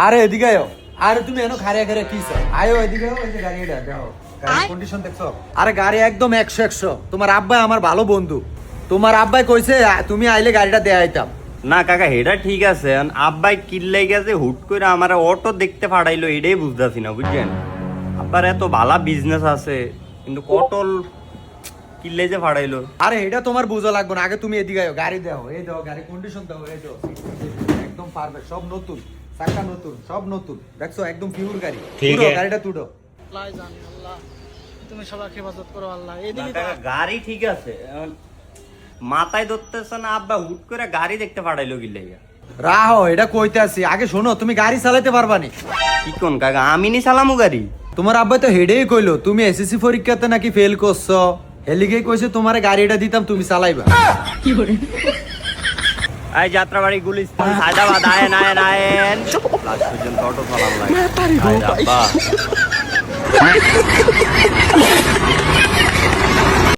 আরে এদিকে আয়ো। আরে তুমি এনো খারিয়া খারিয়া কি চাও? আয়ো এদিকে আয়ো, এই যে গাড়িটা দেখো। গাড়ির কন্ডিশন দেখছো? আরে গাড়ি একদম 100 তোমার আব্বা আমার ভালো বন্ধু। তোমার আব্বাই কইছে তুমি আইলে গাড়িটা দেয়া আইতাম। না কাকা এটা ঠিক আছে, আব্বাই কিল্লাই গেছে হুট করে আমার অটো দেখতে ফাড়াইলো, এটাই বুঝতেছি না বুঝছেন। আব্বার এত ভালো বিজনেস আছে কিন্তু কটল কিল্লাই যে ফাড়াইলো। আরে এটা তোমার বুঝা লাগবে না, আগে তুমি এদিকে আয়ো, গাড়ি দাও, এই দাও গাড়ি কন্ডিশন দাও, এই দাও একদম পারফেক্ট, সব নতুন, চাকা নতুন, সব নতুন, দেখছো একদম পিওর গাড়ি। ঠিক তুলো, আছে। গাড়িটা তুলো। আল্লাহ জানে, আল্লাহ তুমি সবাইকে হেফাজত করো আল্লাহ। না এদিকে কাকা, গাড়ি ঠিক আছে, এখন মাথায় ধরতেছে না আব্বা হুট করে গাড়ি দেখতে ফাড়াইলো কিল্লাই। রাহো, এটা কইতে আসি, আগে শোনো তুমি গাড়ি চালাতে পারবা নি? কি কোন কাকা, আমি নি চালামু গাড়ি? তোমার আব্বা তো হেডেই কইলো তুমি এসএসসি পরীক্ষাতে নাকি ফেল করছো, হেলিগে কইছে তোমারে গাড়িটা দিতাম তুমি চালাইবা। এই যাত্রাবাড়ি গুলিস্তান সায়দাবাদ আয়েন আয়েন আয়েন, লাস্ট পর্যন্ত অটো চালান লাগে। আব্বা